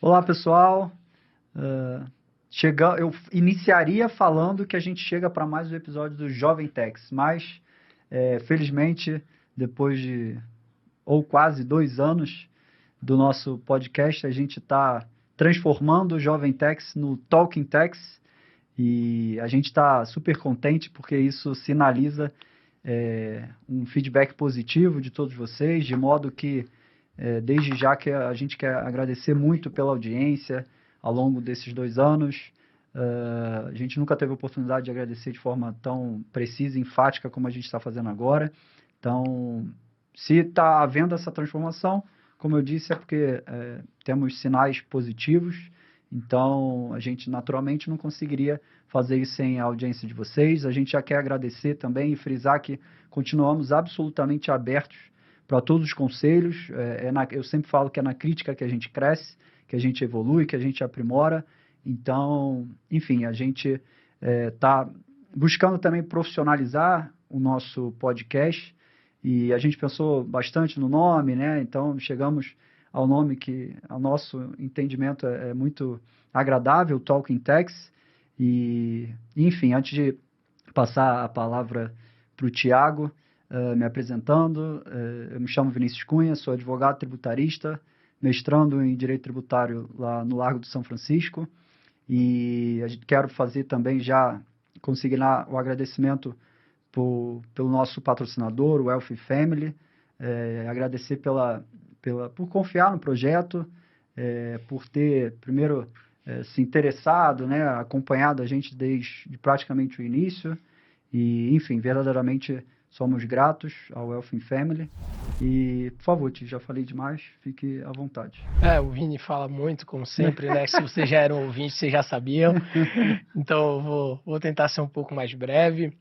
Olá, pessoal. Eu iniciaria falando que a gente chega para mais um episódio do Jovem Techs, mas, felizmente, depois de quase 2 anos do nosso podcast, a gente está transformando o Jovem Techs no Talking Techs e a gente está super contente porque isso sinaliza um feedback positivo de todos vocês, de modo que desde já que a gente quer agradecer muito pela audiência ao longo desses 2 anos. A gente nunca teve a oportunidade de agradecer de forma tão precisa e enfática como a gente está fazendo agora. Então, se está havendo essa transformação, como eu disse, é porque temos sinais positivos. Então, a gente naturalmente não conseguiria fazer isso sem a audiência de vocês. A gente já quer agradecer também e frisar que continuamos absolutamente abertos para todos os conselhos. Eu sempre falo que é na crítica que a gente cresce, que a gente evolui, que a gente aprimora. Então, enfim, a gente está buscando também profissionalizar o nosso podcast e a gente pensou bastante no nome, né? Então, chegamos ao nome que, ao nosso entendimento, é muito agradável, Talking Techs. E, enfim, antes de passar a palavra para o Tiago, me apresentando, eu me chamo Vinícius Cunha, sou advogado tributarista, mestrando em Direito Tributário lá no Largo do São Francisco, e quero fazer também já, consignar o agradecimento pelo nosso patrocinador, o Wealth Family, agradecer por confiar no projeto, por ter, primeiro, se interessado, né, acompanhado a gente desde praticamente o início, e, enfim, verdadeiramente somos gratos ao Wealth Family. E, por favor, Ti, já falei demais, fique à vontade. O Vini fala muito, como sempre, né? Se vocês já eram ouvintes, vocês já sabiam. Então, eu vou tentar ser um pouco mais breve.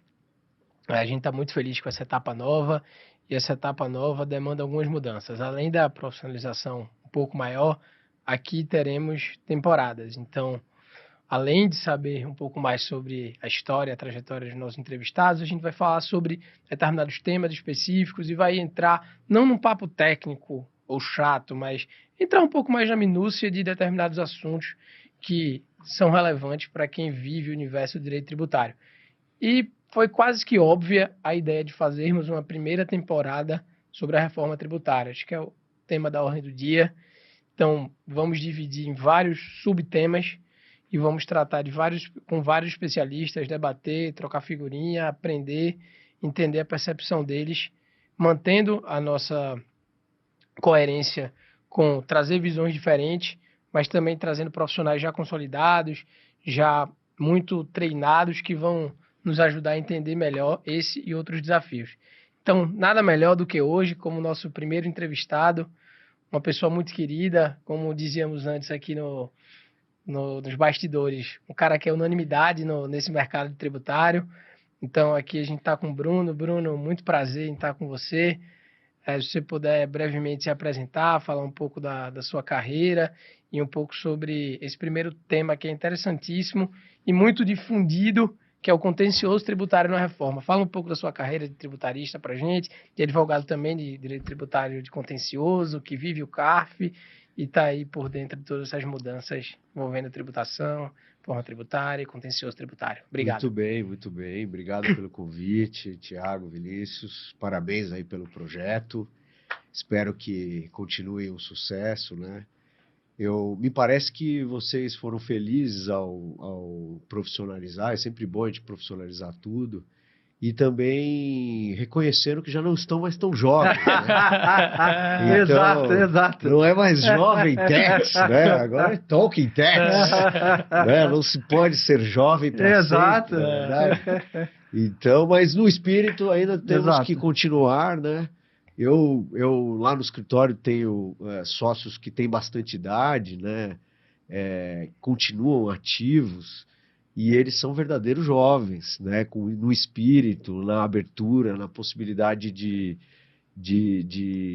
A gente está muito feliz com essa etapa nova, e essa etapa nova demanda algumas mudanças. Além da profissionalização um pouco maior, aqui teremos temporadas. Então, além de saber um pouco mais sobre a história, a trajetória dos nossos entrevistados, a gente vai falar sobre determinados temas específicos e vai entrar, não num papo técnico ou chato, mas entrar um pouco mais na minúcia de determinados assuntos que são relevantes para quem vive o universo do direito tributário. E foi quase que óbvia a ideia de fazermos uma primeira temporada sobre a reforma tributária. Acho que é o tema da ordem do dia. Então, vamos dividir em vários subtemas e vamos tratar com vários especialistas, debater, trocar figurinha, aprender, entender a percepção deles, mantendo a nossa coerência com trazer visões diferentes, mas também trazendo profissionais já consolidados, já muito treinados, que vão nos ajudar a entender melhor esse e outros desafios. Então, nada melhor do que hoje, como nosso primeiro entrevistado, uma pessoa muito querida, como dizíamos antes aqui nos bastidores, um cara que é unanimidade nesse mercado tributário. Então, aqui a gente está com o Bruno. Bruno, muito prazer em estar com você. Se você puder brevemente se apresentar, falar um pouco da sua carreira e um pouco sobre esse primeiro tema que é interessantíssimo e muito difundido, que é o contencioso tributário na reforma. Fala um pouco da sua carreira de tributarista para a gente, de advogado também de direito tributário de contencioso, que vive o CARF e está aí por dentro de todas essas mudanças envolvendo tributação, forma tributária e contencioso tributário. Obrigado. Muito bem. Obrigado pelo convite, Tiago, Vinícius. Parabéns aí pelo projeto. Espero que continue um sucesso, né? Me parece que vocês foram felizes ao profissionalizar. É sempre bom a gente profissionalizar tudo. E também reconheceram que já não estão mais tão jovens, né? Então, Exato. Não é mais jovem Techs, né? Agora é Talking Techs, né? Não se pode ser jovem para sempre, na verdade. Então, mas no espírito ainda temos que continuar, né? Eu lá no escritório tenho sócios que têm bastante idade, né? Continuam ativos. E eles são verdadeiros jovens, né? No espírito, na abertura, na possibilidade de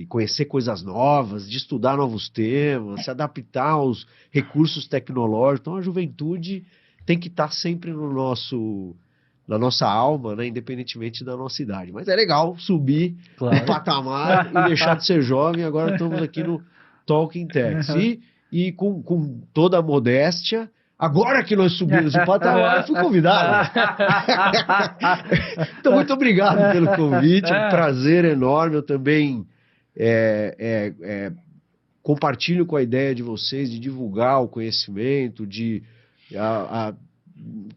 conhecer coisas novas, de estudar novos temas, se adaptar aos recursos tecnológicos. Então, a juventude tem que estar sempre na nossa alma, né? Independentemente da nossa idade. Mas é legal subir o patamar e deixar de ser jovem. Agora estamos aqui no Talking Techs. E e com toda a modéstia, agora que nós subimos o patamar, eu fui convidado. Então, muito obrigado pelo convite, um prazer enorme. Eu também compartilho com a ideia de vocês de divulgar o conhecimento, de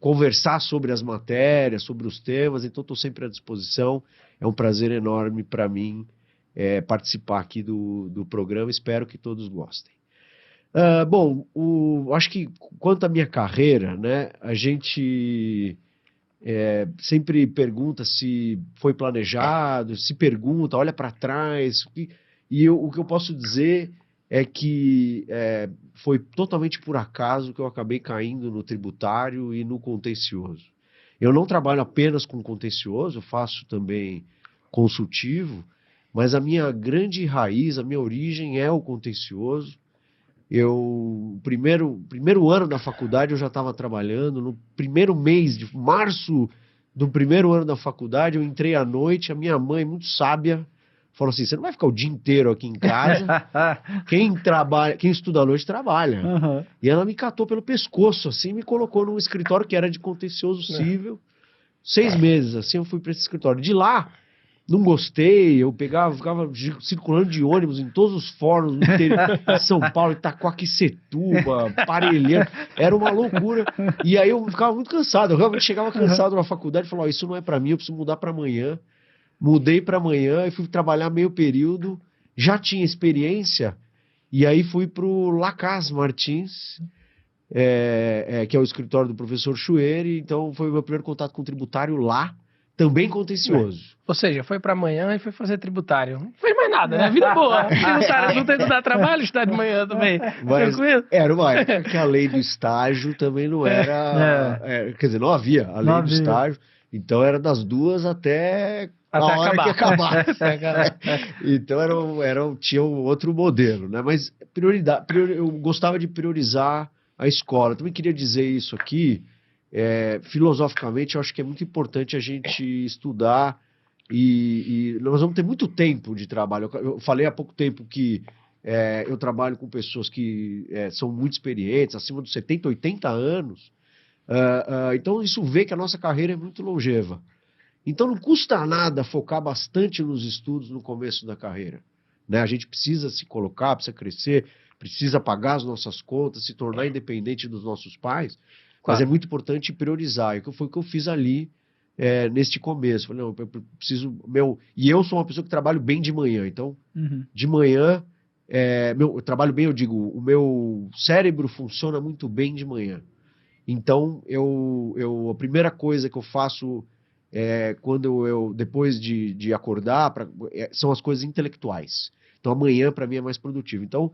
conversar sobre as matérias, sobre os temas, então estou sempre à disposição. É um prazer enorme para mim participar aqui do programa, espero que todos gostem. Bom, acho que quanto à minha carreira, né, a gente sempre pergunta se foi planejado, se pergunta, olha para trás, e o que eu posso dizer é que foi totalmente por acaso que eu acabei caindo no tributário e no contencioso. Eu não trabalho apenas com contencioso, eu faço também consultivo, mas a minha grande raiz, a minha origem é o contencioso. No primeiro ano da faculdade eu já estava trabalhando, no primeiro mês de março do primeiro ano da faculdade eu entrei à noite, a minha mãe, muito sábia, falou assim, você não vai ficar o dia inteiro aqui em casa, quem estuda à noite trabalha. Uhum. E ela me catou pelo pescoço, assim, me colocou num escritório que era de contencioso civil, 6 meses, assim, eu fui para esse escritório. De lá, não gostei, eu ficava circulando de ônibus em todos os fóruns no interior de São Paulo, Itacoaquecetuba, Parelheiros, era uma loucura. E aí eu ficava muito cansado, eu realmente chegava cansado na faculdade e falava, isso não é para mim, eu preciso mudar para amanhã. Mudei para amanhã e fui trabalhar meio período, já tinha experiência, e aí fui para o Lacaz Martins, que é o escritório do professor Chueri, então foi o meu primeiro contato com o tributário lá, também contencioso. Ou seja, foi para amanhã e foi fazer tributário. Não fez mais nada, né? Vida boa. Tributário não tem que dar trabalho, estudar de manhã também. Mas tranquilo? era uma época que a lei do estágio também não era... quer dizer, não havia a lei do estágio, então era das 2 até a hora que acabasse. Então tinha um outro modelo, né? Mas eu gostava de priorizar a escola. Também queria dizer isso aqui, filosoficamente, eu acho que é muito importante a gente estudar e nós vamos ter muito tempo de trabalho. Eu falei há pouco tempo que eu trabalho com pessoas que são muito experientes, acima dos 70, 80 anos. Então isso vê que a nossa carreira é muito longeva. Então não custa nada focar bastante nos estudos no começo da carreira, né? A gente precisa se colocar, precisa crescer, precisa pagar as nossas contas, se tornar independente dos nossos pais, mas é muito importante priorizar. E foi o que eu fiz ali neste começo. Falei, não, eu preciso... E eu sou uma pessoa que trabalho bem de manhã, então de manhã, eu trabalho bem, eu digo, o meu cérebro funciona muito bem de manhã. Então, a primeira coisa que eu faço quando depois de acordar, são as coisas intelectuais. Então, amanhã, para mim, é mais produtivo. Então,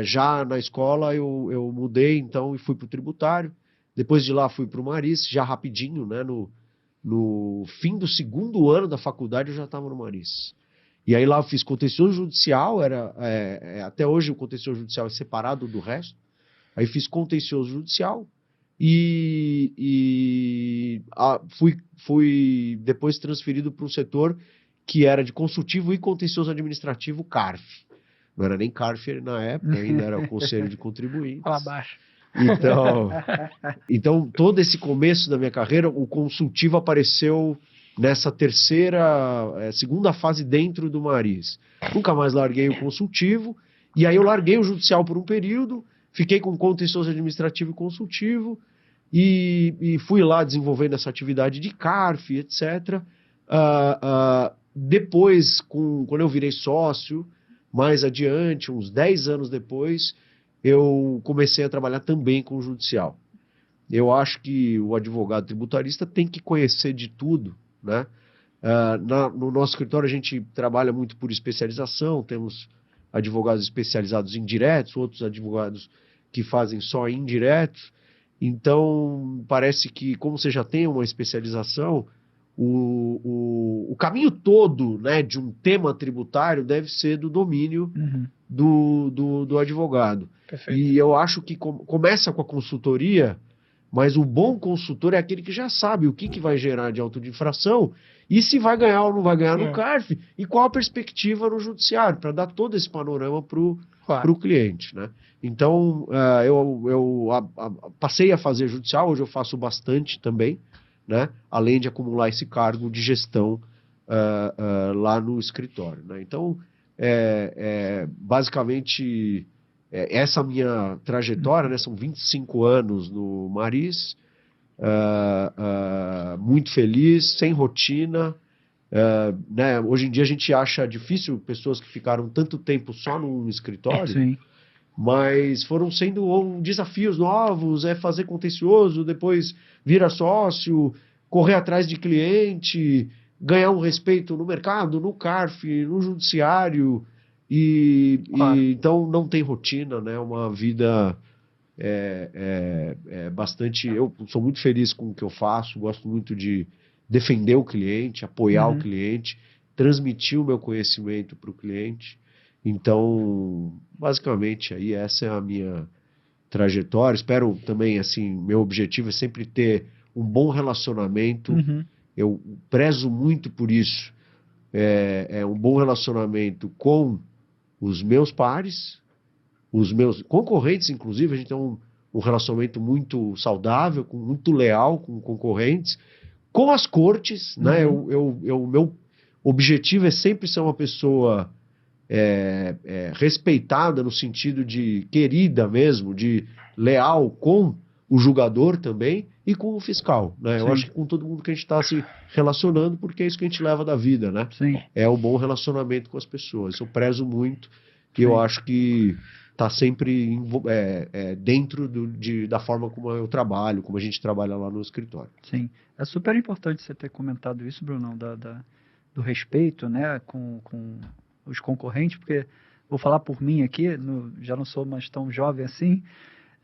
já na escola, eu mudei, então, e fui para o tributário. Depois de lá, fui para o Maris, já rapidinho, né? No fim do 2º ano da faculdade, eu já estava no Maris. E aí lá eu fiz contencioso judicial, até hoje o contencioso judicial é separado do resto. Aí fiz contencioso judicial e fui depois transferido para um setor que era de consultivo e contencioso administrativo, CARF. Não era nem CARF na época, ainda era o Conselho de Contribuintes. Fala baixo. Então, todo esse começo da minha carreira, o consultivo apareceu nessa segunda fase dentro do Maris. Nunca mais larguei o consultivo, e aí eu larguei o judicial por um período, fiquei com contencioso administrativo e consultivo, e fui lá desenvolvendo essa atividade de CARF, etc. Depois, quando eu virei sócio, mais adiante, uns 10 anos depois, eu comecei a trabalhar também com o judicial. Eu acho que o advogado tributarista tem que conhecer de tudo, né? No nosso escritório a gente trabalha muito por especialização, temos advogados especializados em diretos, outros advogados que fazem só indiretos. Então, parece que, como você já tem uma especialização, o caminho todo, né, de um tema tributário deve ser do domínio do advogado. Perfeito. E eu acho que começa com a consultoria, Mas o bom consultor é aquele que já sabe o que vai gerar de auto de infração e se vai ganhar ou não vai ganhar no CARF e qual a perspectiva no judiciário, para dar todo esse panorama para o cliente, né? Então, eu passei a fazer judicial, hoje eu faço bastante também, né? Além de acumular esse cargo de gestão lá no escritório, né? Então, basicamente, essa minha trajetória, né? São 25 anos no Maris, muito feliz, sem rotina, né? Hoje em dia a gente acha difícil pessoas que ficaram tanto tempo só no escritório. Sim. Mas foram sendo desafios novos, fazer contencioso, depois virar sócio, correr atrás de cliente, ganhar um respeito no mercado, no CARF, no judiciário, então não tem rotina, né? Uma vida bastante... Eu sou muito feliz com o que eu faço, gosto muito de defender o cliente, apoiar o cliente, transmitir o meu conhecimento para o cliente. Então, basicamente, aí essa é a minha trajetória. Espero também, assim, meu objetivo é sempre ter um bom relacionamento. Eu prezo muito por isso. Um bom relacionamento com os meus pares, os meus concorrentes, inclusive. A gente tem um relacionamento muito saudável, muito leal com concorrentes, com as cortes, né? O meu objetivo é sempre ser uma pessoa respeitada no sentido de querida mesmo, de leal com o julgador também e com o fiscal, né? Eu acho que com todo mundo que a gente está se relacionando, porque é isso que a gente leva da vida, né? Sim. É um bom relacionamento com as pessoas. Eu prezo muito e eu acho que está sempre dentro da forma como eu trabalho, como a gente trabalha lá no escritório. Sim. É super importante você ter comentado isso, Brunão, do respeito, né, com os concorrentes, porque vou falar por mim aqui, já não sou mais tão jovem assim,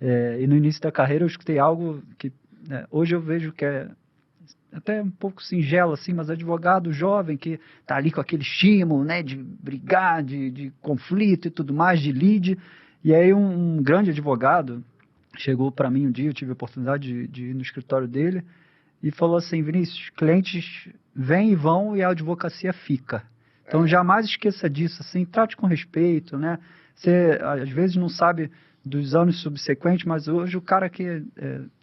e no início da carreira eu escutei algo que hoje eu vejo que é até um pouco singelo assim, mas advogado jovem que está ali com aquele estímulo, né, de brigar, de conflito e tudo mais, de lide, e aí um grande advogado chegou para mim um dia, eu tive a oportunidade de ir no escritório dele, e falou assim: Vinícius, clientes vêm e vão e a advocacia fica. Então, jamais esqueça disso, assim, trate com respeito, né? Você, às vezes, não sabe dos anos subsequentes, mas hoje o cara que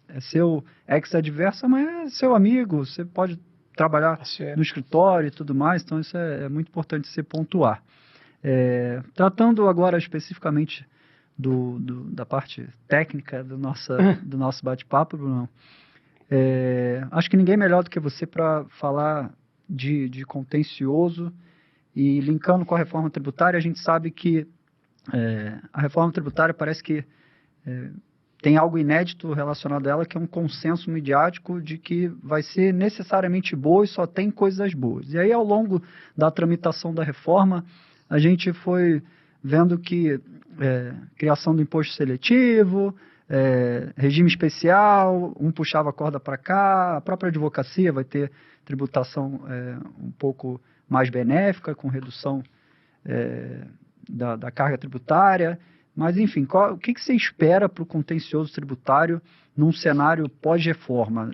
é seu ex-adverso, mas é seu amigo, você pode trabalhar no escritório e tudo mais, então isso é muito importante você pontuar. Tratando agora especificamente da parte técnica do nosso bate-papo, Bruno, acho que ninguém melhor do que você para falar de contencioso. E linkando com a reforma tributária, a gente sabe que a reforma tributária parece que tem algo inédito relacionado a ela, que é um consenso midiático de que vai ser necessariamente boa e só tem coisas boas. E aí, ao longo da tramitação da reforma, a gente foi vendo que criação do imposto seletivo, regime especial, um puxava a corda para cá, a própria advocacia vai ter tributação um pouco mais benéfica, com redução da carga tributária. Mas, enfim, o que você espera para o contencioso tributário num cenário pós-reforma?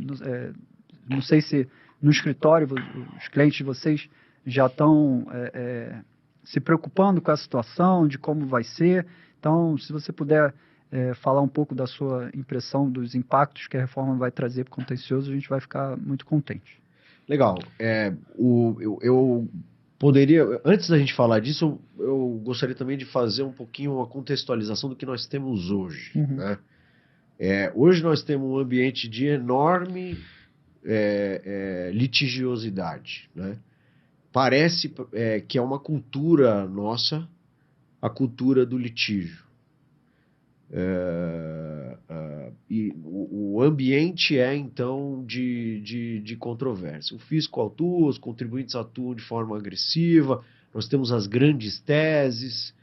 Não sei se no escritório os clientes de vocês já estão se preocupando com a situação, de como vai ser. Então, se você puder falar um pouco da sua impressão dos impactos que a reforma vai trazer para o contencioso, a gente vai ficar muito contente. Legal. Eu poderia, antes da gente falar disso, eu gostaria também de fazer um pouquinho uma contextualização do que nós temos hoje. Né? Hoje nós temos um ambiente de enorme litigiosidade. Né? Parece que é uma cultura nossa, a cultura do litígio. E o ambiente então de controvérsia. O fisco atua, os contribuintes atuam de forma agressiva, nós temos as grandes teses,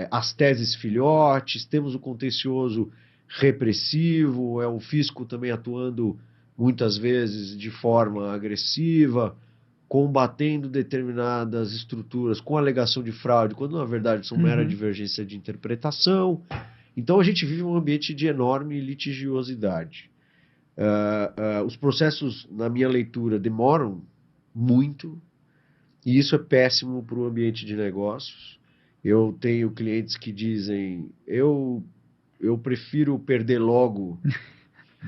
as teses filhotes, temos o contencioso repressivo, o fisco também atuando muitas vezes de forma agressiva, combatendo determinadas estruturas com alegação de fraude, quando na verdade são mera divergência de interpretação. Então a gente vive um ambiente de enorme litigiosidade. Os processos, na minha leitura, demoram muito, e isso é péssimo para o ambiente de negócios. Eu tenho clientes que dizem, eu prefiro perder logo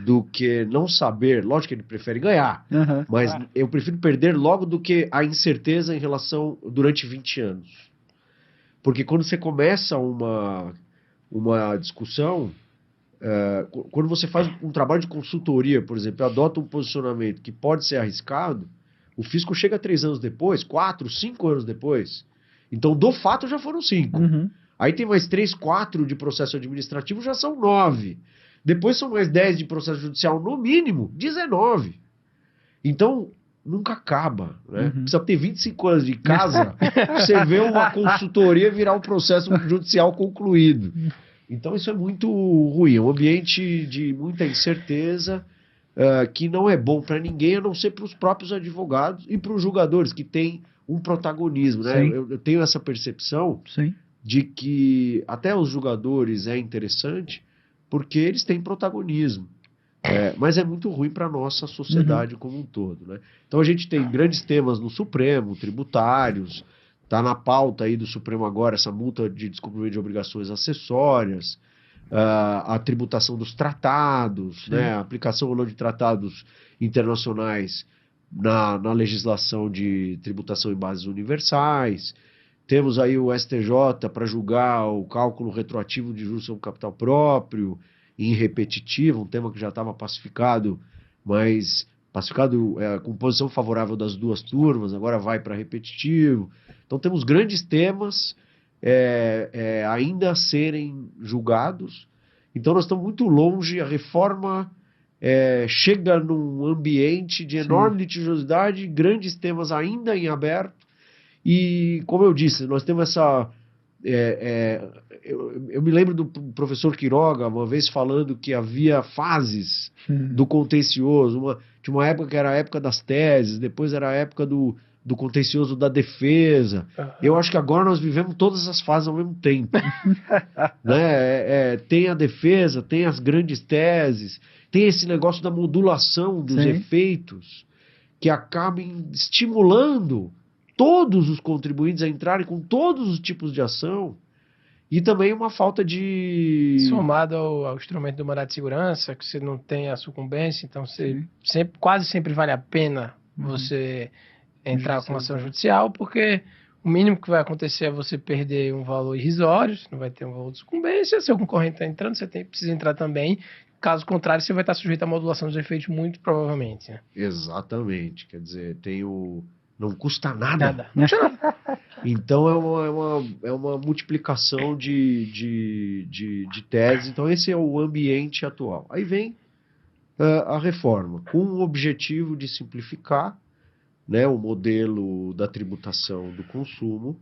do que não saber. Lógico que ele prefere ganhar, mas eu prefiro perder logo do que a incerteza em relação durante 20 anos. Porque quando você começa uma discussão, quando você faz um trabalho de consultoria, por exemplo, adota um posicionamento que pode ser arriscado, o fisco chega 3 anos depois, 4, 5 anos depois. Então, do fato, já foram 5. Aí tem mais 3, 4 de processo administrativo, já são 9. Depois são mais 10 de processo judicial, no mínimo, 19. Então, nunca acaba, né? Precisa ter 25 anos de casa pra você ver uma consultoria virar um processo judicial concluído. Então, isso é muito ruim. É um ambiente de muita incerteza, que não é bom para ninguém, a não ser para os próprios advogados e para os julgadores, que têm um protagonismo, né? Eu tenho essa percepção de que até os julgadores é interessante, porque eles têm protagonismo. Mas é muito ruim para a nossa sociedade como um todo, né? Então a gente tem grandes temas no Supremo, tributários, está na pauta aí do Supremo agora essa multa de descumprimento de obrigações acessórias, a tributação dos tratados, né? A aplicação ou não de tratados internacionais na legislação de tributação em bases universais. Temos aí o STJ para julgar o cálculo retroativo de juros sobre capital próprio, em repetitivo, um tema que já estava pacificado, mas pacificado com posição favorável das duas turmas, agora vai para repetitivo. Então temos grandes temas ainda a serem julgados. Então nós estamos muito longe, a reforma chega num ambiente de enorme litigiosidade, grandes temas ainda em aberto, e como eu disse, nós temos essa... eu me lembro do professor Quiroga uma vez falando que havia fases do contencioso. Tinha uma época que era a época das teses, depois era a época do contencioso da defesa. Eu acho que agora nós vivemos todas as fases ao mesmo tempo. Né? Tem a defesa, tem as grandes teses, tem esse negócio da modulação dos efeitos, que acabem estimulando todos os contribuintes a entrarem com todos os tipos de ação, e também uma falta de... Somado ao instrumento do mandado de segurança, que você não tem a sucumbência, então quase sempre vale a pena você entrar com uma ação judicial, porque o mínimo que vai acontecer é você perder um valor irrisório, você não vai ter um valor de sucumbência, seu concorrente está entrando, você precisa entrar também. Caso contrário, você vai estar sujeito à modulação dos efeitos, muito provavelmente. Né? Exatamente. Quer dizer, não custa nada. Não custa nada. Então é uma multiplicação de teses. Então esse é o ambiente atual. Aí vem a reforma, com o objetivo de simplificar, né, o modelo da tributação do consumo.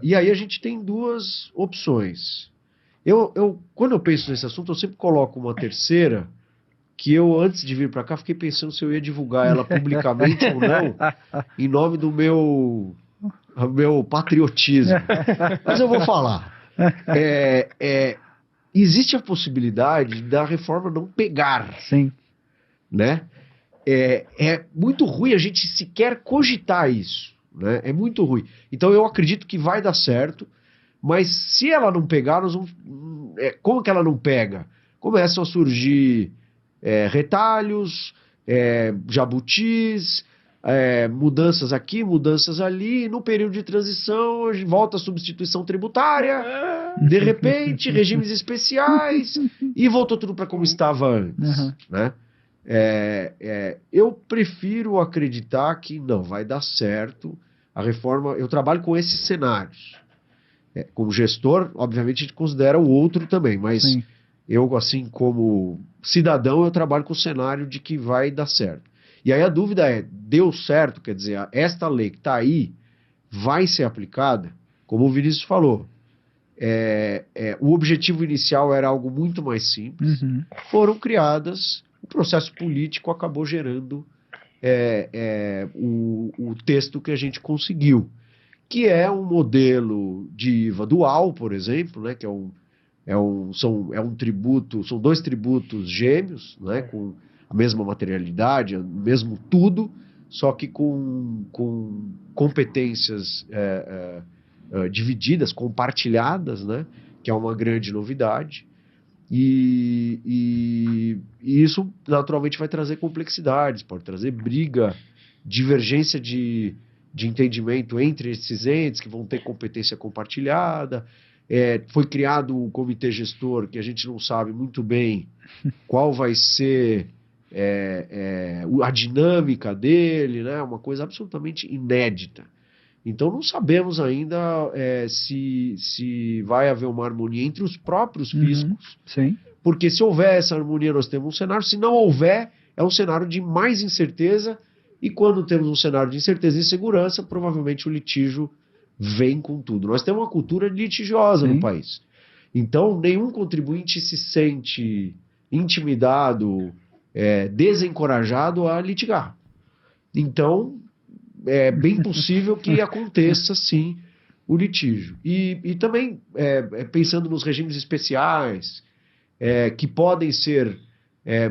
E aí a gente tem duas opções. Quando eu penso nesse assunto, eu sempre coloco uma terceira, que eu, antes de vir para cá, fiquei pensando se eu ia divulgar ela publicamente ou não, em nome do meu patriotismo. Mas eu vou falar. Existe a possibilidade da reforma não pegar. Né? É muito ruim a gente sequer cogitar isso. Né? É muito ruim. Então eu acredito que vai dar certo, mas se ela não pegar, como que ela não pega? Começam a surgir retalhos, jabutis, mudanças aqui, mudanças ali, e no período de transição volta a substituição tributária, de repente regimes especiais, e voltou tudo para como estava antes. Né? Eu prefiro acreditar que não vai dar certo a reforma. Eu trabalho com esses cenários. Como gestor, obviamente a gente considera o outro também, mas eu, assim como cidadão, eu trabalho com o cenário de que vai dar certo. E aí a dúvida deu certo? Quer dizer, esta lei que está aí vai ser aplicada? Como o Vinícius falou, o objetivo inicial era algo muito mais simples. Foram criadas, o processo político acabou gerando o texto que a gente conseguiu, que é um modelo de IVA dual, por exemplo, né, que é um tributo, são 2 tributos gêmeos, né, com a mesma materialidade, o mesmo tudo, só que com competências divididas, compartilhadas, né, que é uma grande novidade. E isso naturalmente vai trazer complexidades, pode trazer briga, divergência de entendimento entre esses entes que vão ter competência compartilhada. Foi criado um comitê gestor que a gente não sabe muito bem qual vai ser a dinâmica dele, né? Uma coisa absolutamente inédita. Então não sabemos ainda se vai haver uma harmonia entre os próprios fiscos, sim. Porque se houver essa harmonia nós temos um cenário, se não houver é um cenário de mais incerteza, e quando temos um cenário de incerteza e insegurança, provavelmente o litígio vem com tudo. Nós temos uma cultura litigiosa no país, então nenhum contribuinte se sente intimidado, desencorajado a litigar. Então é bem possível que aconteça, sim, o litígio. E também, pensando nos regimes especiais, que podem ser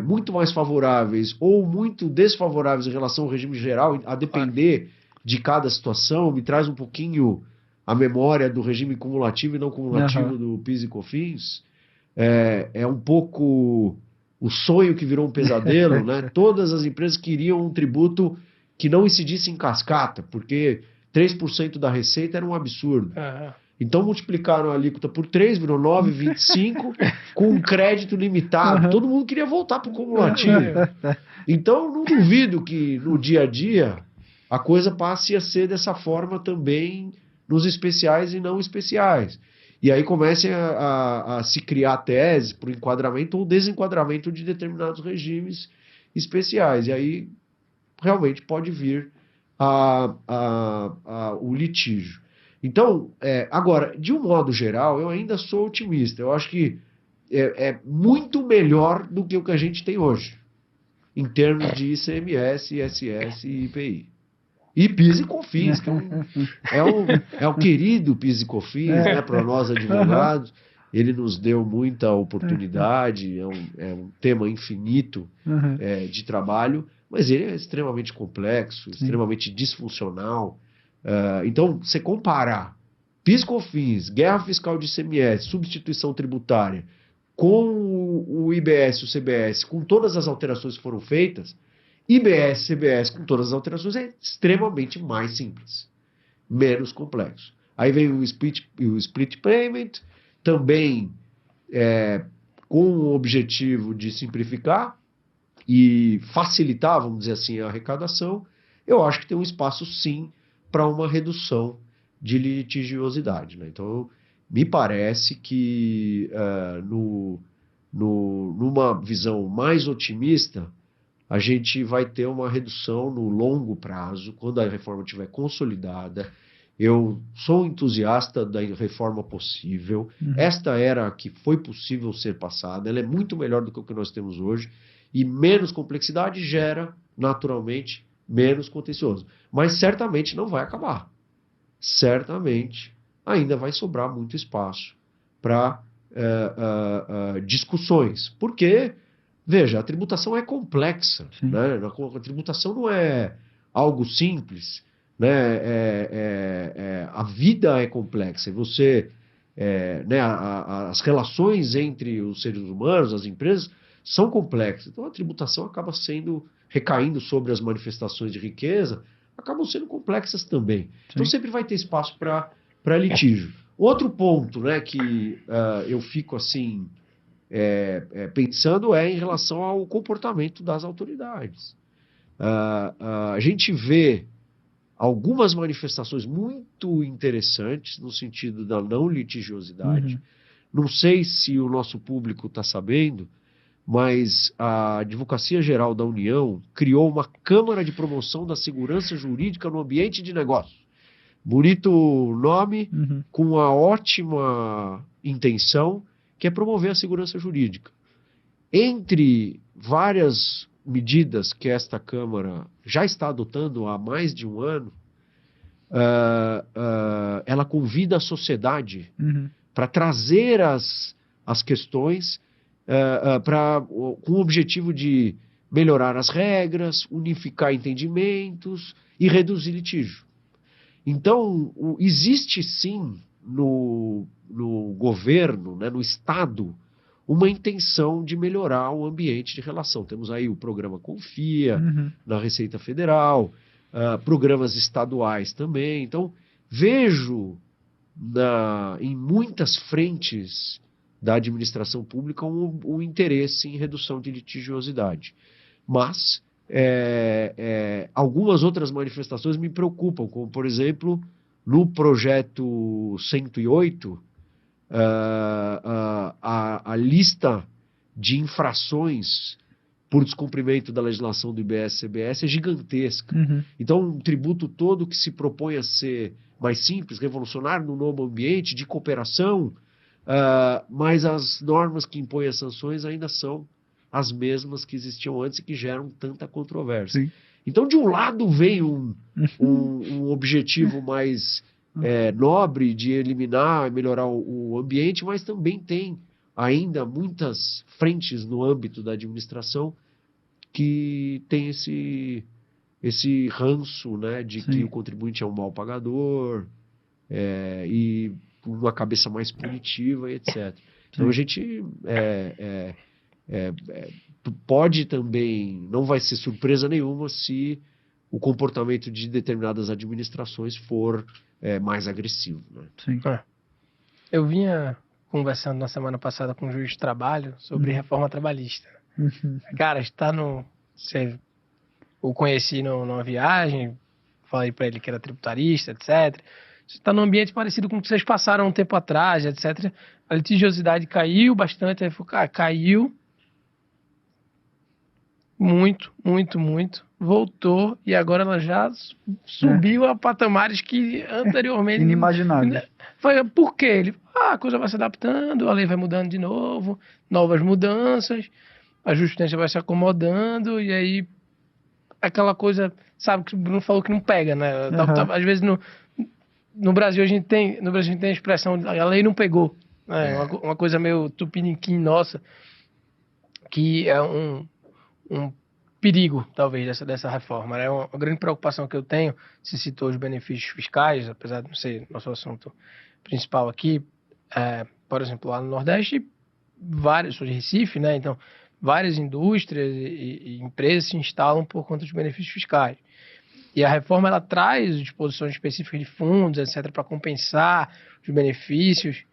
muito mais favoráveis ou muito desfavoráveis em relação ao regime geral, a depender de cada situação, me traz um pouquinho a memória do regime cumulativo e não cumulativo do PIS e COFINS. É um pouco o sonho que virou um pesadelo, né? Todas as empresas queriam um tributo que não incidisse em cascata, porque 3% da receita era um absurdo. Então multiplicaram a alíquota por 3, virou 9,25, com um crédito limitado. Todo mundo queria voltar para o cumulativo. Então não duvido que no dia a dia a coisa passe a ser dessa forma também nos especiais e não especiais. E aí comecem a se criar teses para o enquadramento ou desenquadramento de determinados regimes especiais. E aí realmente pode vir o litígio. Então, agora, de um modo geral, eu ainda sou otimista. Eu acho que é muito melhor do que o que a gente tem hoje, em termos de ICMS, ISS e IPI. E PIS e COFINS, que é o querido PIS e COFINS, né, para nós advogados. Ele nos deu muita oportunidade, é um tema infinito de trabalho, mas ele é extremamente complexo, extremamente disfuncional. Então, você comparar PIS, COFINS, guerra fiscal de ICMS, substituição tributária, com o IBS, o CBS, com todas as alterações que foram feitas, IBS, CBS, com todas as alterações, é extremamente mais simples, menos complexo. Aí vem o split payment, também com o objetivo de simplificar e facilitar, vamos dizer assim, a arrecadação. Eu acho que tem um espaço, sim, para uma redução de litigiosidade, né? Então, me parece que numa visão mais otimista, a gente vai ter uma redução no longo prazo, quando a reforma estiver consolidada. Eu sou entusiasta da reforma possível. Esta era a que foi possível ser passada, ela é muito melhor do que o que nós temos hoje, e menos complexidade gera, naturalmente, menos contencioso. Mas certamente não vai acabar. Certamente ainda vai sobrar muito espaço para discussões. Porque, veja, a tributação é complexa, né? A tributação não é algo simples, né? A vida é complexa. E você, as relações entre os seres humanos, as empresas, são complexas. Então a tributação acaba recaindo sobre as manifestações de riqueza, acabam sendo complexas também. Então sempre vai ter espaço para litígio. Outro ponto, né, que eu fico assim pensando em relação ao comportamento das autoridades. A gente vê algumas manifestações muito interessantes no sentido da não litigiosidade. Não sei se o nosso público está sabendo, mas a Advocacia Geral da União criou uma Câmara de Promoção da Segurança Jurídica no Ambiente de Negócio. Bonito nome, com a ótima intenção, que é promover a segurança jurídica. Entre várias medidas que esta Câmara já está adotando há mais de um ano, ela convida a sociedade para trazer as as questões com o objetivo de melhorar as regras, unificar entendimentos e reduzir litígio. Então, existe sim no governo, né, no Estado, uma intenção de melhorar o ambiente de relação. Temos aí o programa Confia, na Receita Federal, programas estaduais também. Então, vejo em muitas frentes da administração pública um interesse em redução de litigiosidade. Mas algumas outras manifestações me preocupam, como, por exemplo, no projeto 108, a lista de infrações por descumprimento da legislação do IBS-CBS é gigantesca. Então, um tributo todo que se propõe a ser mais simples, revolucionário, no novo ambiente de cooperação, mas as normas que impõem as sanções ainda são as mesmas que existiam antes e que geram tanta controvérsia. Sim. Então, de um lado, vem um objetivo mais nobre de eliminar e melhorar o ambiente, mas também tem ainda muitas frentes no âmbito da administração que tem esse ranço, né, de que o contribuinte é um mal pagador e uma cabeça mais punitiva e etc. Então a gente pode também, não vai ser surpresa nenhuma se o comportamento de determinadas administrações for mais agressivo. Né? Sim. Eu vinha conversando na semana passada com o juiz de trabalho sobre reforma trabalhista. Cara, está eu conheci numa viagem, falei para ele que era tributarista, etc. Você está num ambiente parecido com o que vocês passaram um tempo atrás, etc. A litigiosidade caiu bastante, aí caiu muito, voltou e agora ela já subiu a patamares que anteriormente... Inimaginável. Por quê? A coisa vai se adaptando, a lei vai mudando de novo, novas mudanças, a justiça vai se acomodando e aí aquela coisa, sabe, que o Bruno falou que não pega, né? Às vezes no Brasil a gente tem a expressão, a lei não pegou, né? Uma coisa meio tupiniquim nossa, que é um perigo, talvez, dessa reforma. É uma grande preocupação que eu tenho. Se citou os benefícios fiscais, apesar de não ser nosso assunto principal aqui. Por exemplo, lá no Nordeste, sou de Recife, né? Então, várias indústrias e empresas se instalam por conta dos benefícios fiscais. E a reforma, ela traz disposições específicas de fundos, etc., para compensar os benefícios.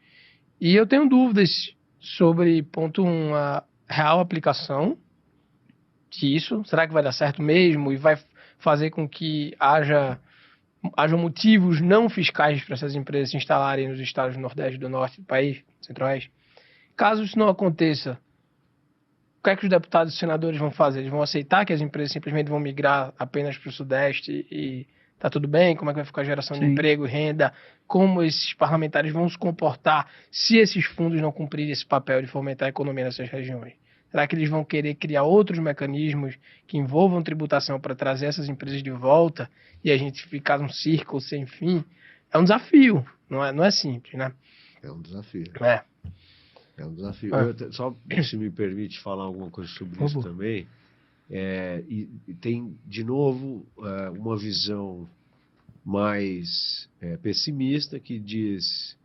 E eu tenho dúvidas sobre, ponto 1, a real aplicação disso. Será que vai dar certo mesmo? E vai fazer com que hajam motivos não fiscais para essas empresas se instalarem nos estados do Nordeste, do Norte do país, Centro-Oeste? Caso isso não aconteça, o que é que os deputados e senadores vão fazer? Eles vão aceitar que as empresas simplesmente vão migrar apenas para o Sudeste e tá tudo bem? Como é que vai ficar a geração de emprego e renda? Como esses parlamentares vão se comportar se esses fundos não cumprirem esse papel de fomentar a economia nessas regiões? Será que eles vão querer criar outros mecanismos que envolvam tributação para trazer essas empresas de volta e a gente ficar num círculo sem fim? É um desafio, não é simples, né? É um desafio. É um desafio. Só se me permite falar alguma coisa sobre isso também. E tem, de novo, uma visão mais pessimista que diz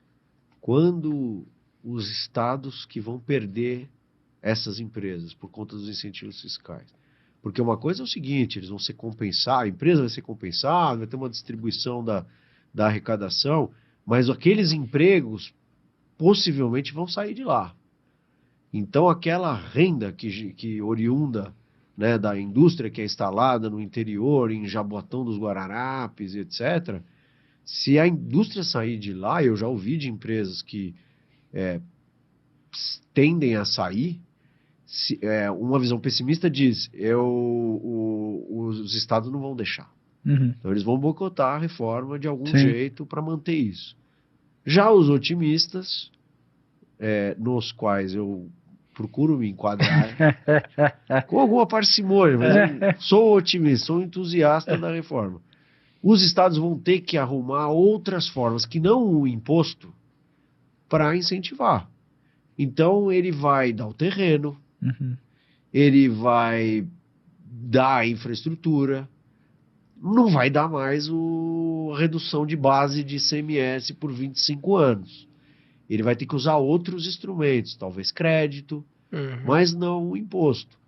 quando os estados que vão perder essas empresas por conta dos incentivos fiscais. Porque uma coisa é o seguinte, eles vão ser compensados, a empresa vai ser compensada, vai ter uma distribuição da arrecadação, mas aqueles empregos possivelmente vão sair de lá. Então, aquela renda que oriunda, né, da indústria que é instalada no interior, em Jaboatão dos Guararapes, etc., se a indústria sair de lá, eu já ouvi de empresas que tendem a sair, uma visão pessimista diz, os estados não vão deixar. Então, eles vão boicotar a reforma de algum jeito para manter isso. Já os otimistas, nos quais eu procuro me enquadrar com alguma parcimônia, mas eu sou otimista, sou entusiasta da reforma. Os estados vão ter que arrumar outras formas, que não o imposto, para incentivar. Então, ele vai dar o terreno, ele vai dar a infraestrutura, não vai dar mais a redução de base de ICMS por 25 anos. Ele vai ter que usar outros instrumentos, talvez crédito, mas não o imposto.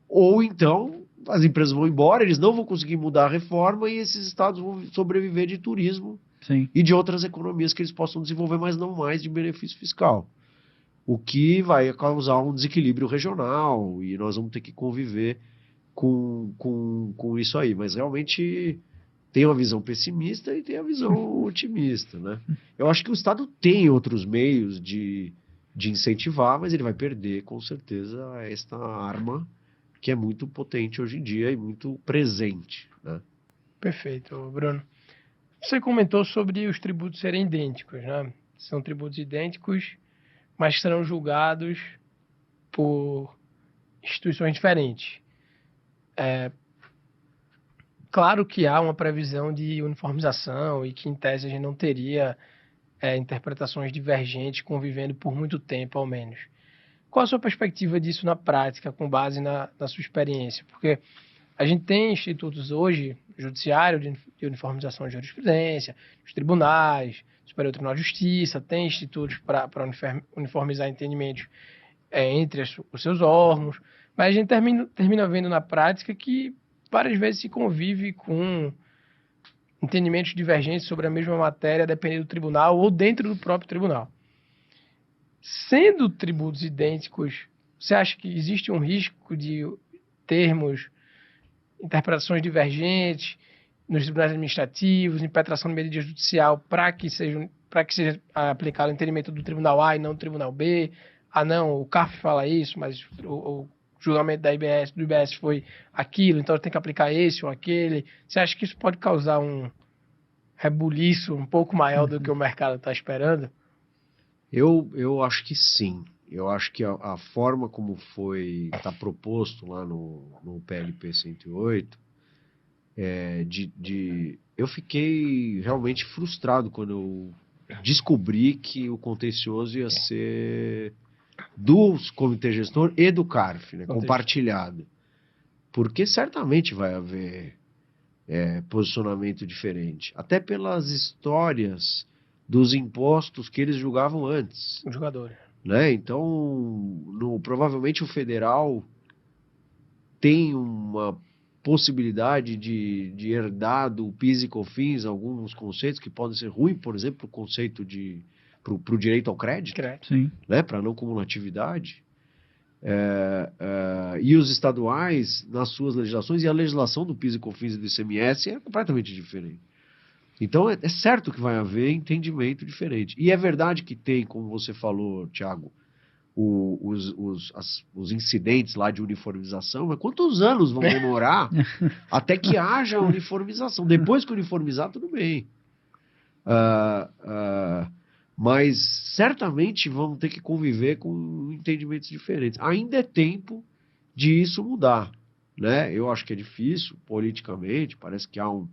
Ou então, as empresas vão embora, eles não vão conseguir mudar a reforma e esses estados vão sobreviver de turismo e de outras economias que eles possam desenvolver, mas não mais de benefício fiscal. O que vai causar um desequilíbrio regional e nós vamos ter que conviver com isso aí. Mas realmente tem uma visão pessimista e tem a visão otimista, né? Eu acho que o Estado tem outros meios de incentivar, mas ele vai perder, com certeza, esta arma que é muito potente hoje em dia e muito presente, né? Perfeito, Bruno. Você comentou sobre os tributos serem idênticos, né? São tributos idênticos, mas serão julgados por instituições diferentes. Claro que há uma previsão de uniformização e que, em tese, a gente não teria interpretações divergentes convivendo por muito tempo, ao menos. Qual a sua perspectiva disso na prática, com base na sua experiência? Porque a gente tem institutos hoje, judiciário de uniformização de jurisprudência, os tribunais, Superior Tribunal de Justiça, tem institutos para uniformizar entendimentos entre os seus órgãos, mas a gente termina vendo na prática que várias vezes se convive com entendimentos divergentes sobre a mesma matéria, dependendo do tribunal ou dentro do próprio tribunal. Sendo tributos idênticos, você acha que existe um risco de termos interpretações divergentes nos tribunais administrativos, impetração de medida judicial para que seja aplicado o entendimento do tribunal A e não do tribunal B? Ah, não, o CARF fala isso, mas o julgamento do IBS foi aquilo, então tem que aplicar esse ou aquele. Você acha que isso pode causar um rebuliço um pouco maior do que o mercado está esperando? Eu acho que sim. Eu acho que a forma como está proposto lá no PLP 108, eu fiquei realmente frustrado quando eu descobri que o contencioso ia ser do comitê gestor e do CARF, né, compartilhado. Porque certamente vai haver posicionamento diferente. Até pelas histórias dos impostos que eles julgavam antes. O jogador. Né? Então, provavelmente o federal tem uma possibilidade de herdar do PIS e COFINS alguns conceitos que podem ser ruins, por exemplo, o conceito para o direito ao crédito, né? Para não cumulatividade. E os estaduais, nas suas legislações, e a legislação do PIS e COFINS e do ICMS é completamente diferente. Então, é certo que vai haver entendimento diferente. E é verdade que tem, como você falou, Thiago, os incidentes lá de uniformização, mas quantos anos vão demorar até que haja uniformização? Depois que uniformizar, tudo bem. Mas certamente vamos ter que conviver com entendimentos diferentes. Ainda é tempo de isso mudar, né? Eu acho que é difícil, politicamente, parece que há um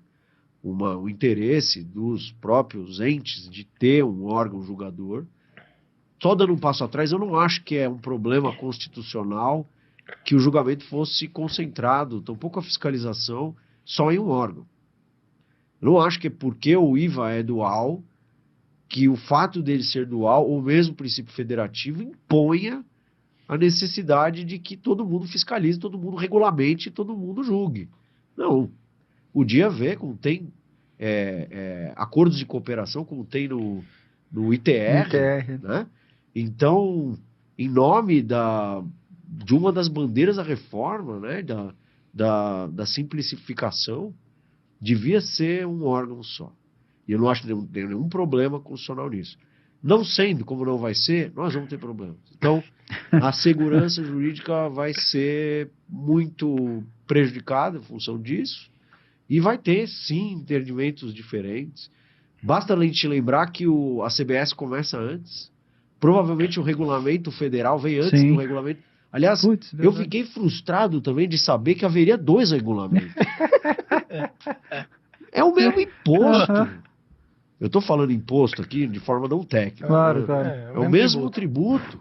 interesse dos próprios entes de ter um órgão julgador. Só dando um passo atrás, eu não acho que é um problema constitucional que o julgamento fosse concentrado, tampouco a fiscalização, só em um órgão. Eu não acho que é porque o IVA é dual, que o fato dele ser dual, ou mesmo o princípio federativo, imponha a necessidade de que todo mundo fiscalize, todo mundo regulamente, todo mundo julgue. Não. Podia ver como tem acordos de cooperação, como tem no ITR. Né? Então, em nome de uma das bandeiras da reforma, né, da simplificação, devia ser um órgão só. E eu não acho que tem nenhum problema constitucional nisso. Não sendo, como não vai ser, nós vamos ter problemas. Então, a segurança jurídica vai ser muito prejudicada em função disso. E vai ter, sim, entendimentos diferentes. Basta a gente lembrar que a CBS começa antes. Provavelmente o regulamento federal vem antes do regulamento. Aliás, eu fiquei frustrado também de saber que haveria 2 regulamentos. É o mesmo imposto. Eu estou falando imposto aqui de forma não técnica. Claro, claro. É o mesmo tributo.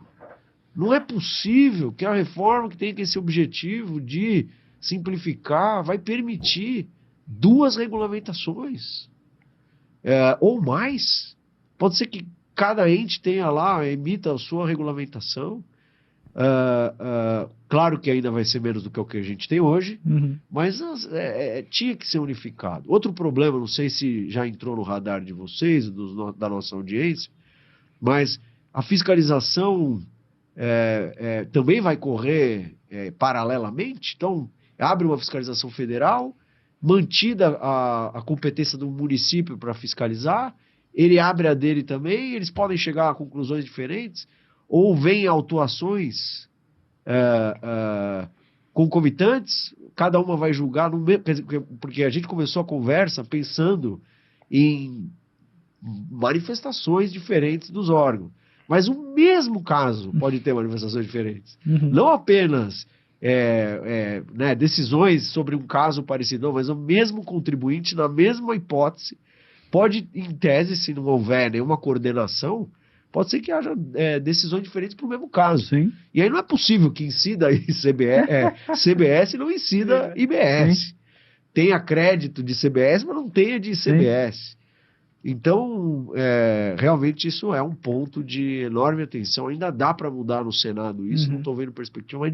Não é possível que a reforma que tem esse objetivo de simplificar vai permitir 2 regulamentações. Ou mais. Pode ser que cada ente tenha lá, emita a sua regulamentação. Claro que ainda vai ser menos do que o que a gente tem hoje, mas tinha que ser unificado. Outro problema, não sei se já entrou no radar de vocês, da nossa audiência, mas a fiscalização também vai correr paralelamente. Então, abre uma fiscalização federal, mantida a competência do município para fiscalizar, ele abre a dele também, eles podem chegar a conclusões diferentes, ou vem autuações concomitantes, cada uma vai julgar, porque a gente começou a conversa pensando em manifestações diferentes dos órgãos. Mas o mesmo caso pode ter manifestações diferentes. Não apenas decisões sobre um caso parecido, mas o mesmo contribuinte, na mesma hipótese, pode, em tese, se não houver nenhuma coordenação, pode ser que haja decisões diferentes para o mesmo caso. Sim. E aí não é possível que incida CBS e não incida IBS. Sim. Tenha crédito de CBS, mas não tenha de CBS. Sim. Então, realmente isso é um ponto de enorme atenção. Ainda dá para mudar no Senado isso, não estou vendo perspectiva, mas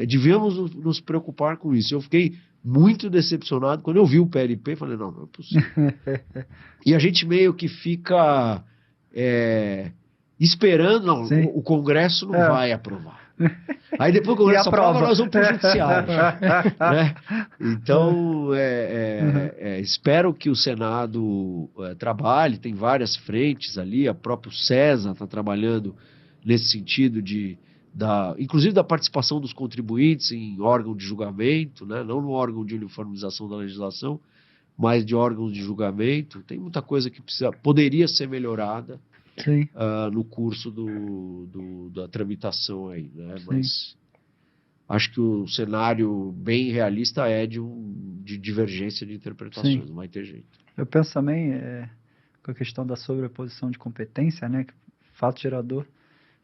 devíamos nos preocupar com isso. Eu fiquei muito decepcionado quando eu vi o PLP, falei, não é possível. E a gente meio que fica esperando, não, o Congresso não vai aprovar. Aí depois que o Congresso aprova, nós vamos para o judiciário. Né? Então, espero que o Senado trabalhe, tem várias frentes ali, a própria César está trabalhando nesse sentido inclusive da participação dos contribuintes em órgão de julgamento, né? Não no órgão de uniformização da legislação, mas de órgãos de julgamento. Tem muita coisa que poderia ser melhorada no curso da tramitação aí, né? Mas acho que o cenário bem realista de divergência de interpretações, não vai ter jeito. Eu penso também com a questão da sobreposição de competência, né? Fato gerador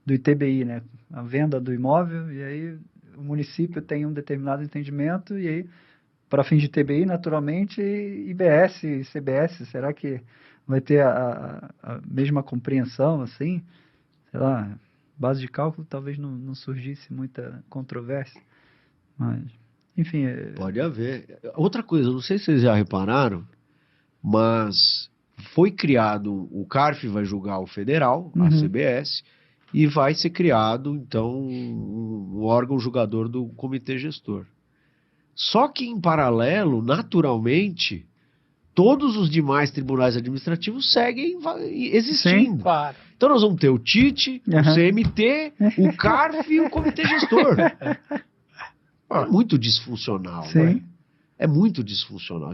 do ITBI, né? A venda do imóvel, e aí o município tem um determinado entendimento, e aí, para fins de ITBI, naturalmente, IBS e CBS, será que vai ter a mesma compreensão, assim? Sei lá, base de cálculo talvez não surgisse muita controvérsia, mas, enfim... Pode haver. Outra coisa, não sei se vocês já repararam, mas foi criado, o CARF vai julgar o federal, a CBS, e vai ser criado, então, um órgão julgador do comitê gestor. Só que, em paralelo, naturalmente, todos os demais tribunais administrativos seguem existindo. Sim, claro. Então, nós vamos ter o TIT, o CMT, o CARF e o comitê gestor. É muito disfuncional. Sim. É muito disfuncional.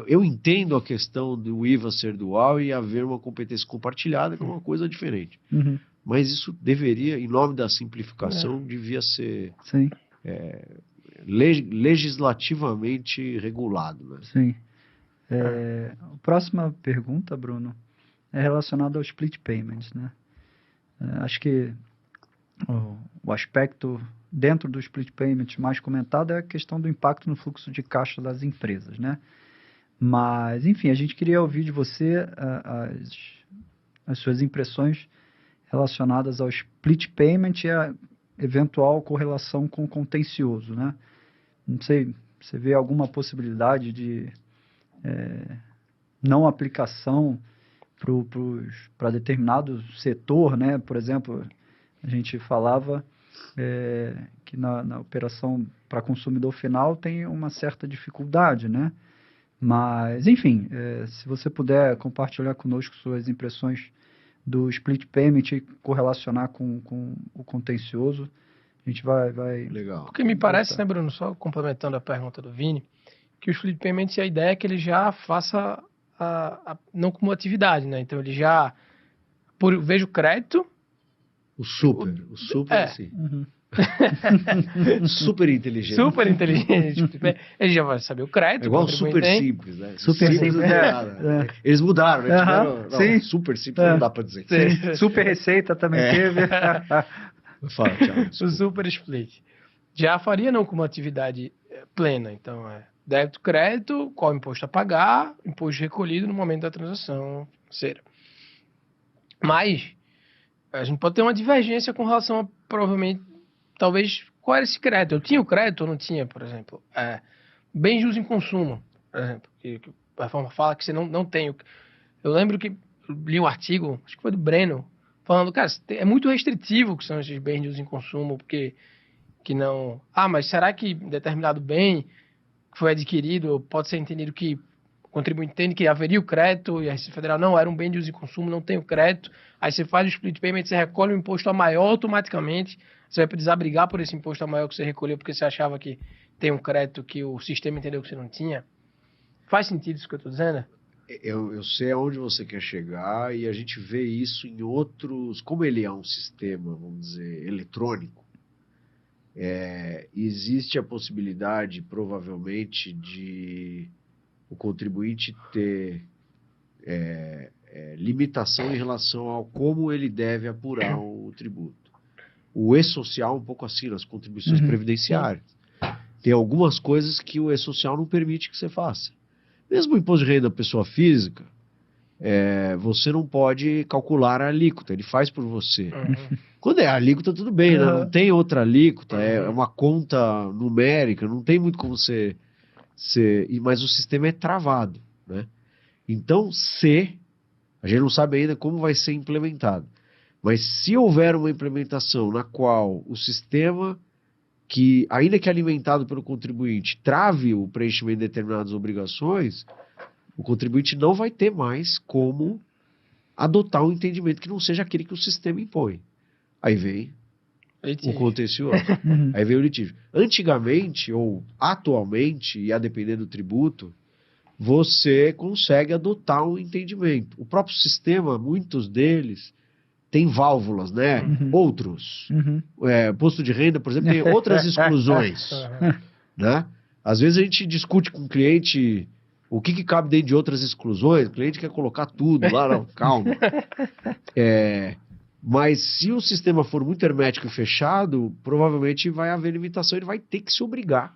Eu entendo a questão do IVA ser dual e haver uma competência compartilhada, que é uma coisa diferente. Mas isso deveria, em nome da simplificação, devia ser legislativamente regulado. Né? Sim. A próxima pergunta, Bruno, é relacionada ao split payments, né? Acho que o aspecto dentro do split payment mais comentado é a questão do impacto no fluxo de caixa das empresas, né? Mas, enfim, a gente queria ouvir de você as suas impressões relacionadas ao split payment e a eventual correlação com o contencioso, né? Não sei, você vê alguma possibilidade de não aplicação para determinado setor, né? Por exemplo, a gente falava que na operação para consumidor final tem uma certa dificuldade, né? Mas, enfim, se você puder compartilhar conosco suas impressões do split payment e correlacionar com o contencioso, a gente vai... Legal. Porque me parece, né, Bruno, só complementando a pergunta do Vini, que o split payment, a ideia é que ele já faça não como atividade, né? Então ele já veja o crédito... O super, sim. Super inteligente. Super inteligente. Ele já vai saber o crédito. É igual super simples, né? Super simples. Eles mudaram, né? Não, super simples não dá pra dizer. Sim. Super receita também teve. Fala, Thiago. O super split. Já faria não como atividade plena. Então, débito, crédito, qual imposto a pagar, imposto recolhido no momento da transação financeira. Mas a gente pode ter uma divergência com relação a, provavelmente, talvez, qual era esse crédito? Eu tinha o crédito ou não tinha, por exemplo? Bens de uso em consumo, por exemplo, que a reforma fala que você não tem. Eu lembro que eu li um artigo, acho que foi do Breno, falando, cara, é muito restritivo que são esses bens de uso em consumo, porque que não... mas será que determinado bem que foi adquirido pode ser entendido que o contribuinte entende que haveria o crédito e a Receita Federal não, era um bem de uso e consumo, não tem o crédito, aí você faz o split payment, você recolhe o imposto a maior automaticamente, você vai precisar brigar por esse imposto a maior que você recolheu porque você achava que tem um crédito que o sistema entendeu que você não tinha. Faz sentido isso que eu estou dizendo? Eu sei aonde você quer chegar e a gente vê isso em outros, como ele é um sistema, vamos dizer, eletrônico, existe a possibilidade, provavelmente, de o contribuinte ter limitação em relação ao como ele deve apurar o tributo. O E-Social é um pouco assim, nas contribuições previdenciárias. Tem algumas coisas que o E-Social não permite que você faça. Mesmo o imposto de renda da pessoa física, você não pode calcular a alíquota, ele faz por você. Quando é a alíquota, tudo bem, né? Não tem outra alíquota, é uma conta numérica, não tem muito como você... Mas o sistema é travado, né? Então, a gente não sabe ainda como vai ser implementado, mas se houver uma implementação na qual o sistema, que ainda que alimentado pelo contribuinte, trave o preenchimento de determinadas obrigações, o contribuinte não vai ter mais como adotar um entendimento que não seja aquele que o sistema impõe. Aí vem o contencioso. Aí vem o litígio. Antigamente, ou atualmente, e a depender do tributo, você consegue adotar um entendimento. O próprio sistema, muitos deles, tem válvulas, né? Outros. Posto de renda, por exemplo, tem outras exclusões. Né? Às vezes a gente discute com o cliente o que cabe dentro de outras exclusões. O cliente quer colocar tudo lá, não, calma. Mas se o sistema for muito hermético e fechado, provavelmente vai haver limitação, ele vai ter que se obrigar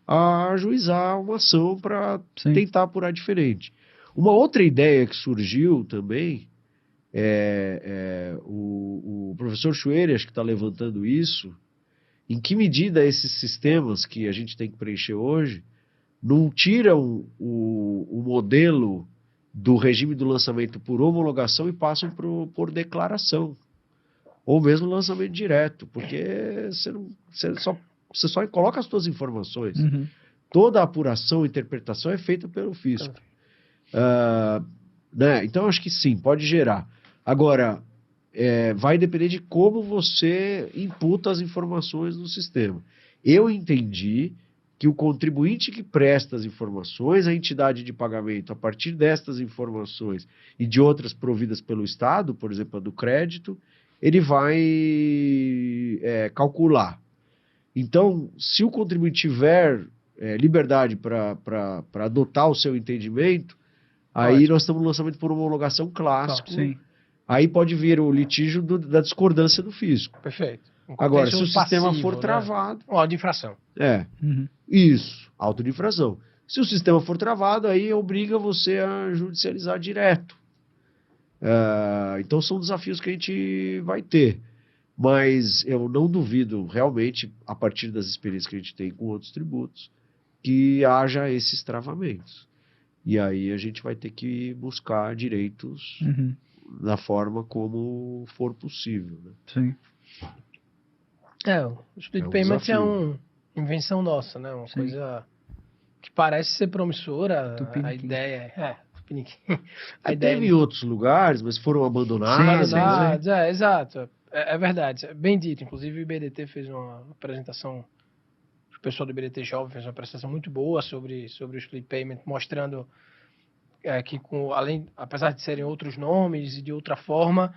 a ajuizar uma ação para tentar apurar diferente. Uma outra ideia que surgiu também, o professor Schwerer, acho que está levantando isso, em que medida esses sistemas que a gente tem que preencher hoje não tiram o modelo do regime do lançamento por homologação e passam por declaração, ou mesmo lançamento direto, porque você só coloca as suas informações. Toda a apuração e interpretação é feita pelo fisco. Né? Então, acho que sim, pode gerar. Agora, vai depender de como você imputa as informações no sistema. Eu entendi que o contribuinte que presta as informações, a entidade de pagamento, a partir destas informações e de outras providas pelo Estado, por exemplo, a do crédito, ele vai calcular. Então, se o contribuinte tiver liberdade para adotar o seu entendimento, aí nós estamos no lançamento por homologação clássico. Aí pode vir o litígio da discordância do fisco. Perfeito. Agora, se o sistema for travado... Auto de infração. Isso, auto de infração. Se o sistema for travado, aí obriga você a judicializar direto. Então, são desafios que a gente vai ter. Mas eu não duvido, realmente, a partir das experiências que a gente tem com outros tributos, que haja esses travamentos. E aí a gente vai ter que buscar direitos da forma como for possível. Né? Sim. O split payment é uma invenção nossa, né? Uma coisa que parece ser promissora. A ideia Teve em outros lugares, mas foram abandonados. Exato. É verdade. É bem dito. Inclusive o IBDT fez uma apresentação, o pessoal do IBDT Jovem fez uma apresentação muito boa sobre o split payment, mostrando que apesar de serem outros nomes e de outra forma,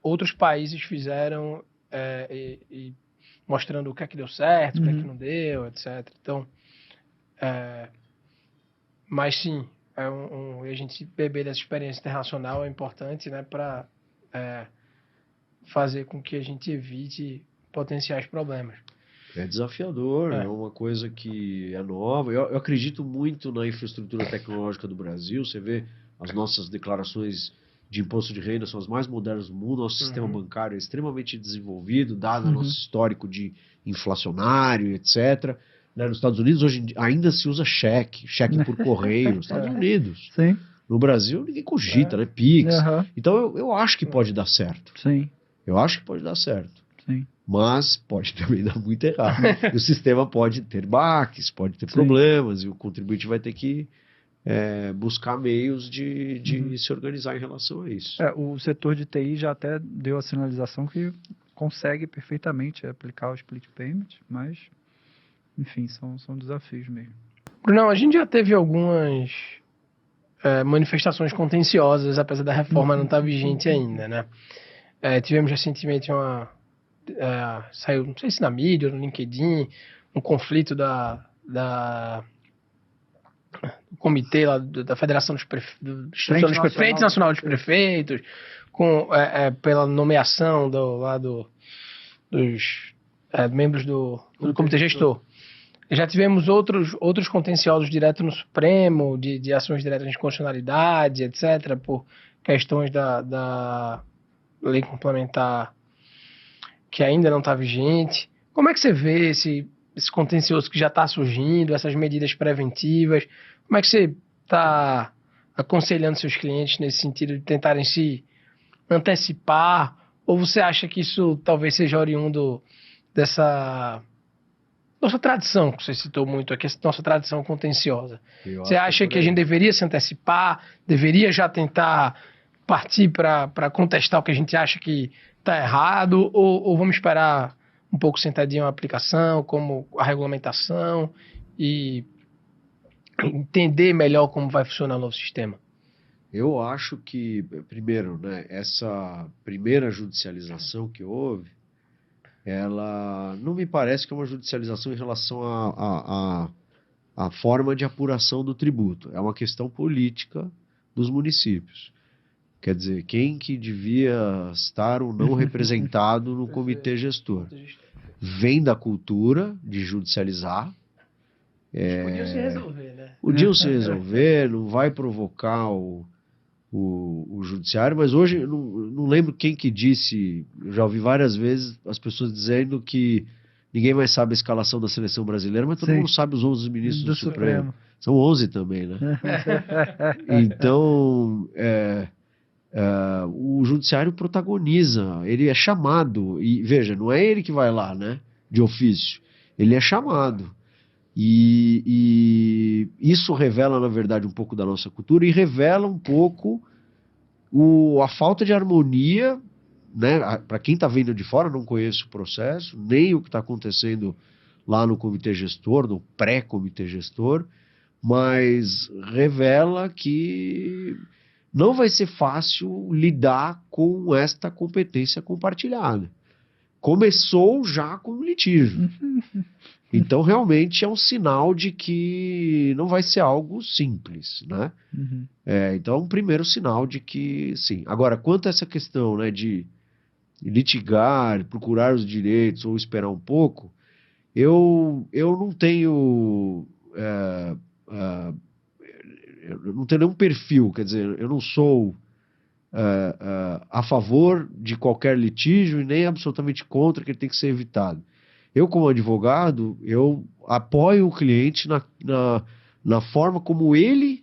outros países fizeram mostrando o que é que deu certo, o que é que não deu, etc. Então, mas sim, a gente beber dessa experiência internacional é importante, né, para fazer com que a gente evite potenciais problemas. É desafiador, é uma coisa que é nova. Eu acredito muito na infraestrutura tecnológica do Brasil. Você vê as nossas declarações de imposto de renda são as mais modernas do mundo. Nosso sistema bancário é extremamente desenvolvido, dado o nosso histórico de inflacionário, etc. Né? Nos Estados Unidos, hoje ainda se usa cheque por correio. Nos Estados Unidos. Sim. No Brasil, ninguém cogita, né? Pix. Então, eu acho que pode dar certo. Sim. Eu acho que pode dar certo. Sim. Mas pode também dar muito errado. E o sistema pode ter baques, pode ter problemas, e o contribuinte vai ter que buscar meios de se organizar em relação a isso. O setor de TI já até deu a sinalização que consegue perfeitamente aplicar o split payment, mas, enfim, são desafios mesmo. Brunão, a gente já teve algumas manifestações contenciosas, apesar da reforma não estar vigente ainda, né? Tivemos recentemente saiu, não sei se na mídia ou no LinkedIn, um conflito do comitê lá da Federação dos Prefeitos, Nacional dos Prefeitos, pela nomeação dos membros do comitê gestor. Já tivemos outros contenciosos direto no Supremo, de ações diretas de inconstitucionalidade, etc., por questões da lei complementar que ainda não está vigente. Como é que você vê esse contencioso que já está surgindo, essas medidas preventivas? Como é que você está aconselhando seus clientes nesse sentido de tentarem se antecipar? Ou você acha que isso talvez seja oriundo dessa nossa tradição, que você citou muito aqui, essa nossa tradição contenciosa? Você acha que a gente deveria se antecipar, deveria já tentar partir para contestar o que a gente acha que está errado, ou vamos esperar um pouco sentadinho a aplicação, como a regulamentação, e entender melhor como vai funcionar o novo sistema? Eu acho que, primeiro, né, essa primeira judicialização que houve, ela não me parece que é uma judicialização em relação à forma de apuração do tributo. É uma questão política dos municípios. Quer dizer, quem que devia estar ou não representado no comitê gestor? Vem da cultura de judicializar. Podiam se resolver, né? Podiam se resolver, não vai provocar o judiciário, mas hoje eu não lembro quem que disse, eu já ouvi várias vezes as pessoas dizendo que ninguém mais sabe a escalação da seleção brasileira, mas todo mundo sabe os 11 ministros do Supremo. São 11 também, né? Então, o judiciário protagoniza, ele é chamado, e veja, não é ele que vai lá, né, de ofício, ele é chamado, e isso revela, na verdade, um pouco da nossa cultura, e revela um pouco a falta de harmonia, né, para quem está vendo de fora, não conhece o processo, nem o que está acontecendo lá no comitê gestor, no pré-comitê gestor, mas revela que não vai ser fácil lidar com esta competência compartilhada. Começou já com litígio. Então, realmente, é um sinal de que não vai ser algo simples, né? Então, é um primeiro sinal de que, sim. Agora, quanto a essa questão, né, de litigar, procurar os direitos ou esperar um pouco, eu não tenho... eu não tenho nenhum perfil, quer dizer, eu não sou a favor de qualquer litígio e nem absolutamente contra, que ele tem que ser evitado. Eu, como advogado, eu apoio o cliente na forma como ele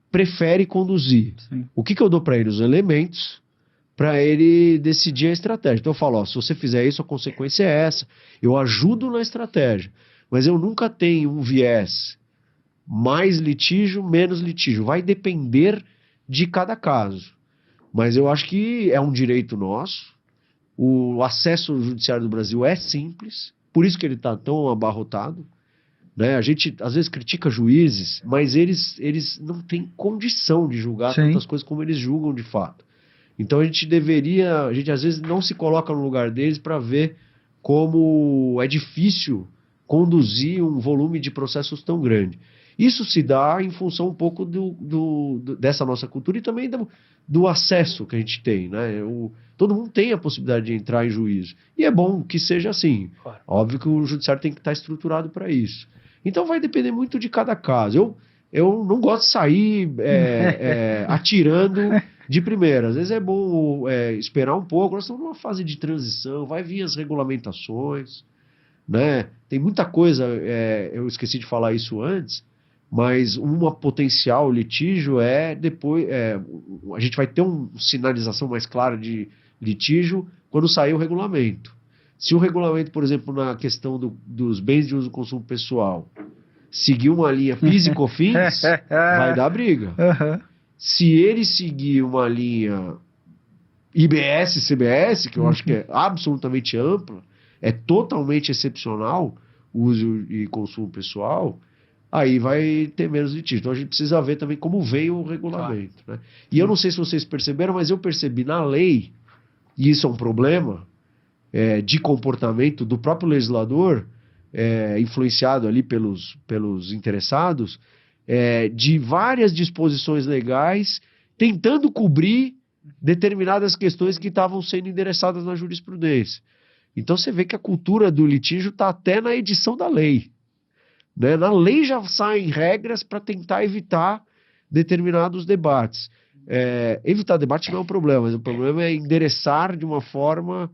prefere conduzir. Sim. O que eu dou para ele? Os elementos para ele decidir a estratégia. Então eu falo, se você fizer isso, a consequência é essa. Eu ajudo na estratégia, mas eu nunca tenho um viés mais litígio, menos litígio. Vai depender de cada caso. Mas eu acho que é um direito nosso. O acesso ao judiciário do Brasil é simples, por isso que ele está tão abarrotado, né? A gente às vezes critica juízes, mas eles não têm condição de julgar tantas coisas como eles julgam de fato. Então a gente às vezes não se coloca no lugar deles para ver como é difícil conduzir um volume de processos tão grande. Isso se dá em função um pouco dessa nossa cultura e também do acesso que a gente tem, né? Todo mundo tem a possibilidade de entrar em juízo. E é bom que seja assim. Claro. Óbvio que o judiciário tem que estar estruturado para isso. Então vai depender muito de cada caso. Eu não gosto de sair atirando de primeira. Às vezes é bom esperar um pouco. Nós estamos numa fase de transição, vai vir as regulamentações, né? Tem muita coisa, eu esqueci de falar isso antes, mas uma potencial litígio depois, a gente vai ter uma sinalização mais clara de litígio quando sair o regulamento. Se o regulamento, por exemplo, na questão dos bens de uso e consumo pessoal, seguir uma linha físico-fins, vai dar briga. Uhum. Se ele seguir uma linha IBS-CBS, que eu acho que é absolutamente ampla, é totalmente excepcional o uso e consumo pessoal, aí vai ter menos litígio. Então a gente precisa ver também como veio o regulamento. Claro. Né? E eu não sei se vocês perceberam, mas eu percebi na lei, e isso é um problema de comportamento do próprio legislador, influenciado ali pelos interessados, de várias disposições legais tentando cobrir determinadas questões que estavam sendo endereçadas na jurisprudência. Então você vê que a cultura do litígio está até na edição da lei. Né? Na lei já saem regras para tentar evitar determinados debates. Evitar debate não é um problema, mas o problema é endereçar de uma forma...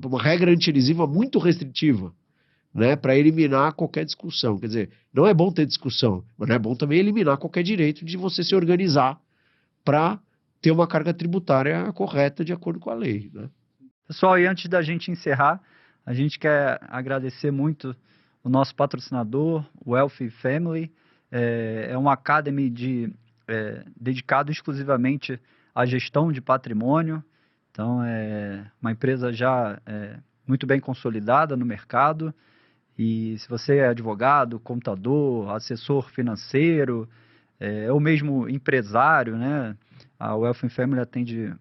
uma regra antilesiva muito restritiva, né, para eliminar qualquer discussão. Quer dizer, não é bom ter discussão, mas não é bom também eliminar qualquer direito de você se organizar para ter uma carga tributária correta de acordo com a lei. Né? Pessoal, e antes da gente encerrar, a gente quer agradecer muito o nosso patrocinador, o Wealthy Family. É uma academy dedicado exclusivamente à gestão de patrimônio. Então, é uma empresa já muito bem consolidada no mercado. E se você é advogado, contador, assessor financeiro, ou mesmo empresário, né? A Wealthy Family atende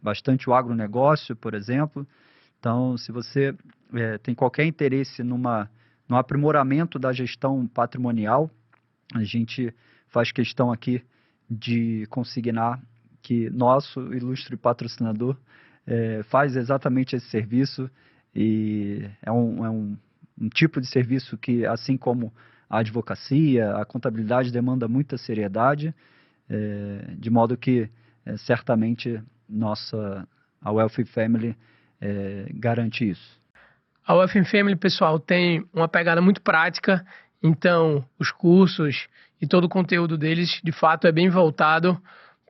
bastante o agronegócio, por exemplo. Então, se você tem qualquer interesse no aprimoramento da gestão patrimonial, a gente faz questão aqui de consignar que nosso ilustre patrocinador faz exatamente esse serviço, e é um tipo de serviço que, assim como a advocacia, a contabilidade demanda muita seriedade, de modo que certamente a Wealthy Family garante isso. A Wealthy Family, pessoal, tem uma pegada muito prática, então os cursos e todo o conteúdo deles, de fato, é bem voltado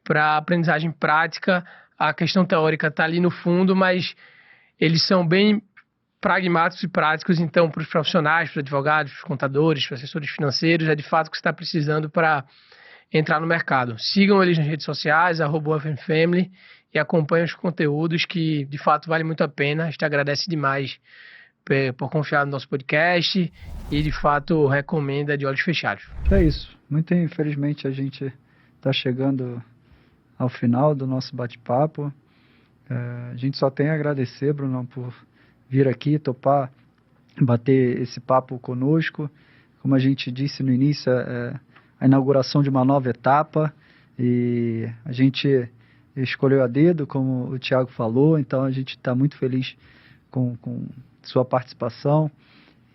para aprendizagem prática. A questão teórica está ali no fundo, mas eles são bem pragmáticos e práticos, então, para os profissionais, para os advogados, para os contadores, para os assessores financeiros, é de fato o que você está precisando para entrar no mercado. Sigam eles nas redes sociais, @WealthyFamily, e acompanhem os conteúdos que, de fato, vale muito a pena. A gente agradece demais por confiar no nosso podcast e, de fato, recomenda de olhos fechados. É isso. Muito infelizmente a gente está chegando ao final do nosso bate-papo. A gente só tem a agradecer, Bruno, por vir aqui, topar, bater esse papo conosco. Como a gente disse no início, a inauguração de uma nova etapa, e a gente escolheu a dedo, como o Thiago falou, então a gente está muito feliz com sua participação.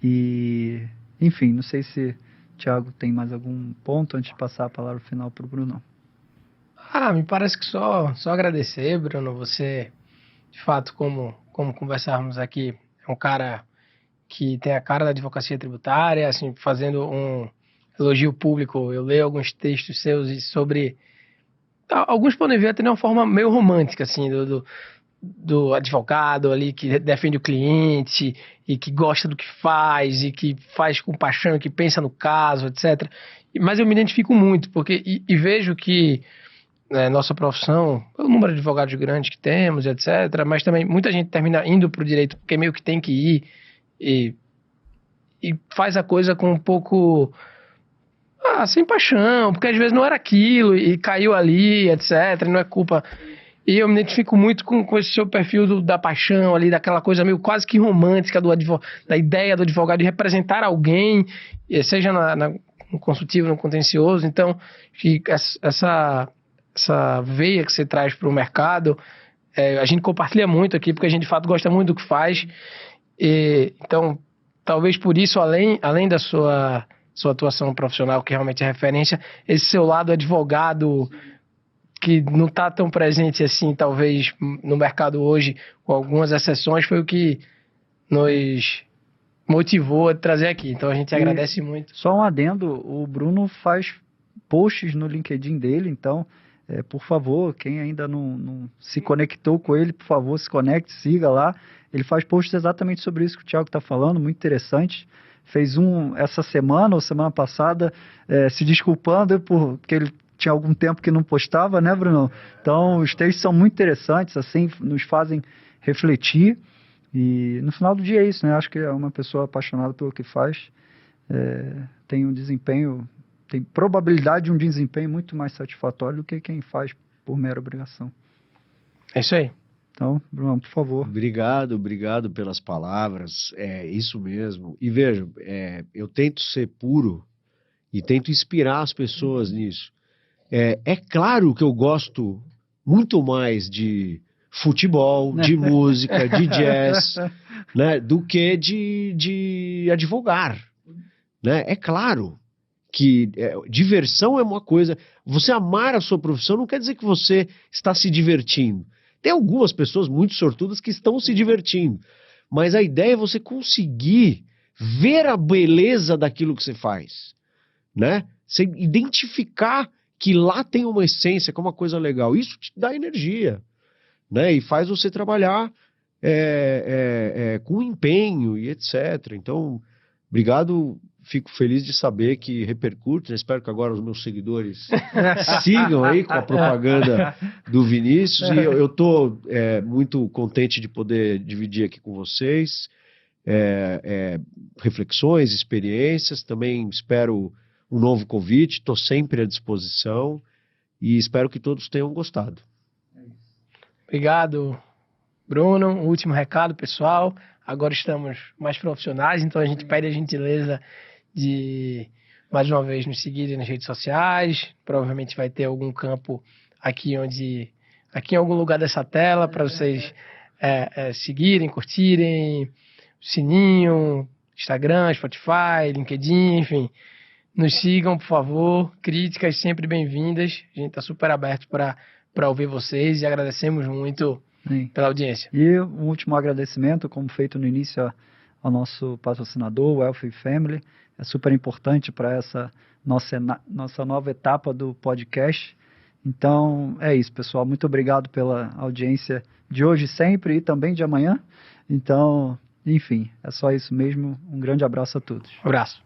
E, enfim, não sei se o Thiago tem mais algum ponto antes de passar a palavra final para o Bruno. Me parece que só agradecer, Bruno. Você, de fato, como conversarmos aqui, é um cara que tem a cara da advocacia tributária, assim, fazendo um elogio público. Eu leio alguns textos seus sobre... Alguns podem ver até de uma forma meio romântica, assim, do advogado ali que defende o cliente e que gosta do que faz e que faz com paixão, que pensa no caso, etc. Mas eu me identifico muito, porque e vejo que nossa profissão, o número de advogados grandes que temos, etc., mas também muita gente termina indo para o direito porque meio que tem que ir e faz a coisa com um pouco... sem paixão, porque às vezes não era aquilo e caiu ali, etc., não é culpa... E eu me identifico muito com esse seu perfil da paixão ali, daquela coisa meio quase que romântica da ideia do advogado de representar alguém, seja no consultivo, no contencioso. Então, essa veia que você traz para o mercado, a gente compartilha muito aqui, porque a gente de fato gosta muito do que faz. Então, talvez por isso, além da sua atuação profissional, que realmente é referência, esse seu lado advogado, que não está tão presente assim, talvez, no mercado hoje, com algumas exceções, foi o que nos motivou a trazer aqui. Então, a gente agradece muito. Só um adendo, o Bruno faz posts no LinkedIn dele, então, por favor, quem ainda não se conectou com ele, por favor, se conecte, siga lá. Ele faz posts exatamente sobre isso que o Thiago está falando, muito interessante. Fez essa semana ou semana passada, se desculpando porque ele tinha algum tempo que não postava, né, Bruno? Então, os textos são muito interessantes, assim, nos fazem refletir. E no final do dia é isso, né? Acho que é uma pessoa apaixonada pelo que faz, tem um desempenho, tem probabilidade de um desempenho muito mais satisfatório do que quem faz por mera obrigação. É isso aí. Então, Bruno, por favor. Obrigado pelas palavras, é isso mesmo. E veja, eu tento ser puro e tento inspirar as pessoas nisso. É claro que eu gosto muito mais de futebol, de música, de jazz, né, do que de advogar, né? É claro que diversão é uma coisa. Você amar a sua profissão não quer dizer que você está se divertindo. Tem algumas pessoas muito sortudas que estão se divertindo, mas a ideia é você conseguir ver a beleza daquilo que você faz, né? Você identificar que lá tem uma essência, que é uma coisa legal. Isso te dá energia, né? E faz você trabalhar com empenho e etc. Então, obrigado. Fico feliz de saber que repercute. Espero que agora os meus seguidores sigam aí com a propaganda do Vinícius. E eu estou muito contente de poder dividir aqui com vocês reflexões, experiências. Também espero um novo convite. Estou sempre à disposição e espero que todos tenham gostado. Obrigado, Bruno. Um último recado, pessoal. Agora estamos mais profissionais, então a gente pede a gentileza de, mais uma vez, nos seguirem nas redes sociais. Provavelmente vai ter algum campo aqui em algum lugar dessa tela para vocês seguirem, curtirem, sininho, Instagram, Spotify, LinkedIn, enfim. Nos sigam, por favor. Críticas sempre bem-vindas. A gente está super aberto para ouvir vocês e agradecemos muito pela audiência. E um último agradecimento, como feito no início, ao nosso patrocinador, o Wealthy Family. É super importante para essa nossa nova etapa do podcast. Então, é isso, pessoal. Muito obrigado pela audiência de hoje sempre e também de amanhã. Então, enfim, é só isso mesmo. Um grande abraço a todos. Um abraço.